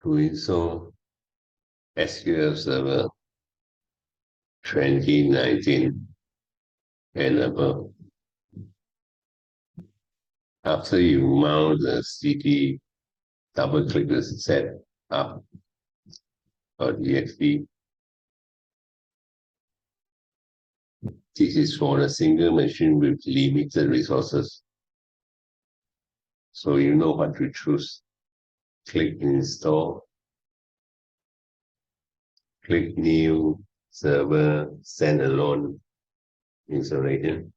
to install SQL Server 2019 and above. After you mount the CD, double-click the set up or exe. This is for a single machine with limited resources. So you know what to choose. Click Install. Click New Server Standalone Installation.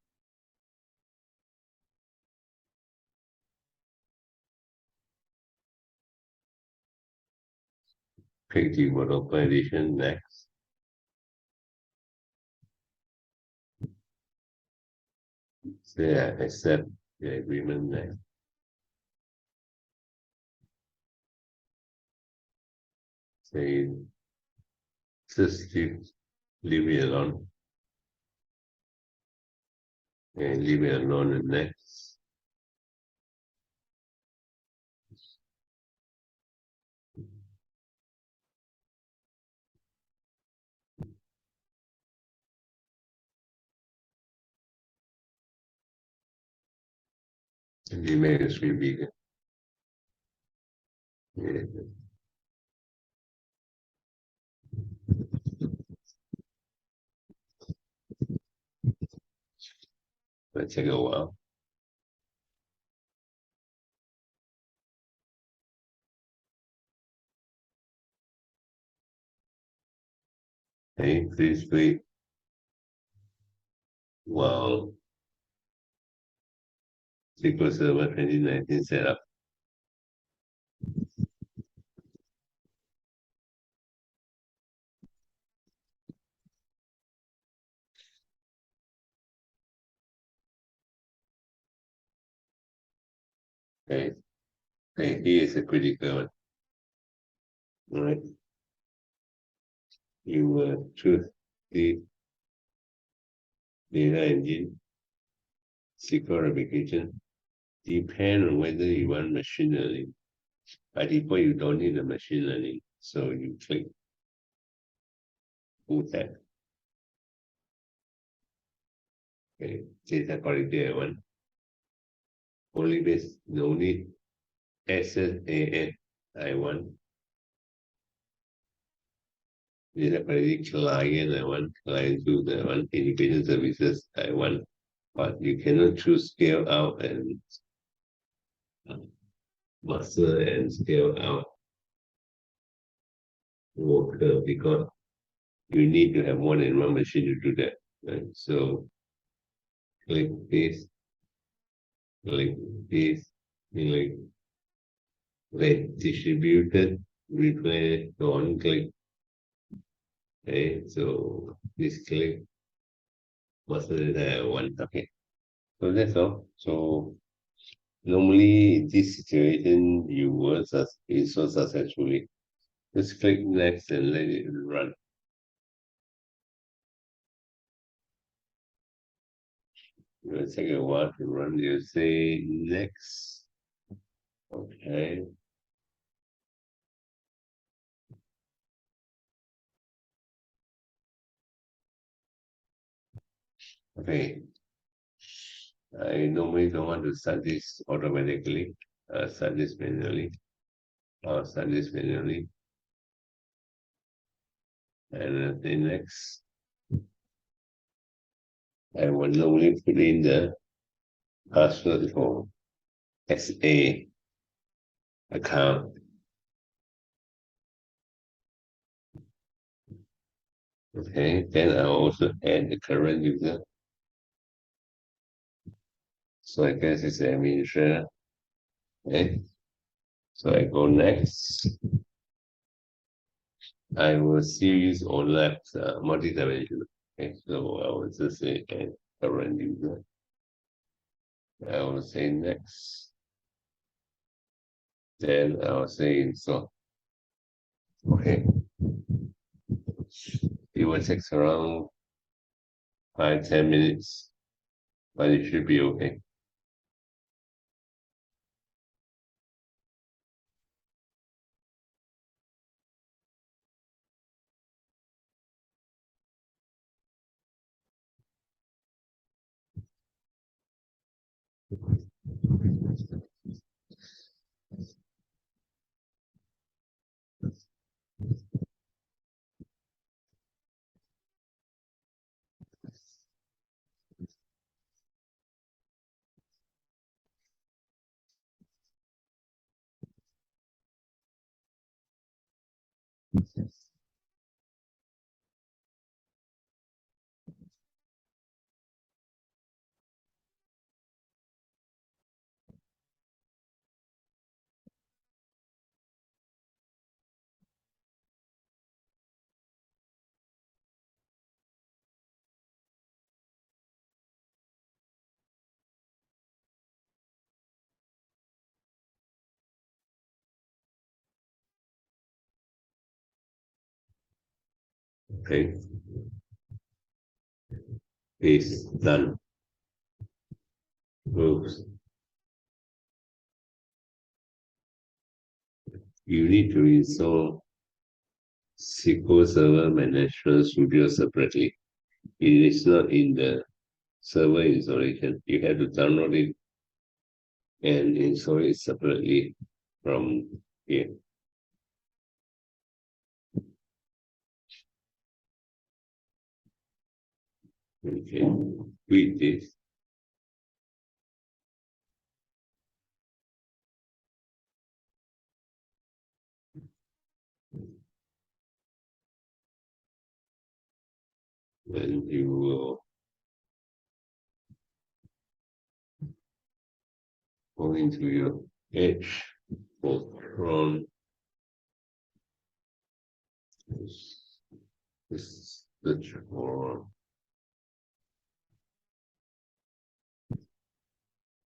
Click Developer Edition. Next. Say I accept the agreement. Next. Say just leave it alone. And leave it alone and next. And the email is really big. Yeah. Let's take a while. Okay, please wait while SQL Server 2019 setup. Okay, okay, here is a critical one. All right, you will choose the data engine, SQL application. Depend on whether you want machine learning. By default, you don't need a machine learning, so you click full tab. Okay, data quality I want. Only base, no need. SSAN I want. Data quality client I want. Client to the one. Integration services I want. But you cannot choose scale out and master and scale out worker because you need to have more than one machine to do that. Right? So click this, click this, click distributed, replay, on click. Okay, so this click master data one. Okay. So that's all. So normally in this situation you will install successfully. Just click next and let it run. It will take a while to run. You say next. Okay. Okay. I normally don't want to start this automatically. Start this manually. I'll start this manually. And the next, I will normally put in the password for SA account. Okay, then I'll also add the current user. So I guess it's the administrator. Okay, so I go next. I will still use OLAP multi-dimensional. Okay, so I will just say add current user. I will say next. Then I will say install. Okay. It will take around 5-10 minutes, but it should be okay. Okay, is done. Oops. You need to install SQL Server Management Studio separately. It is not in the server installation. You have to download it and install it separately from here. Okay, read this. And you will go into your Edge for Chrome. This search for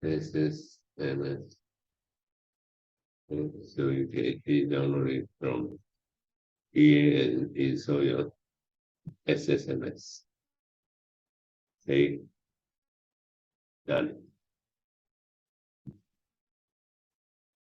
SSMS. So you can actually download it from here and install your SSMS. Okay, done.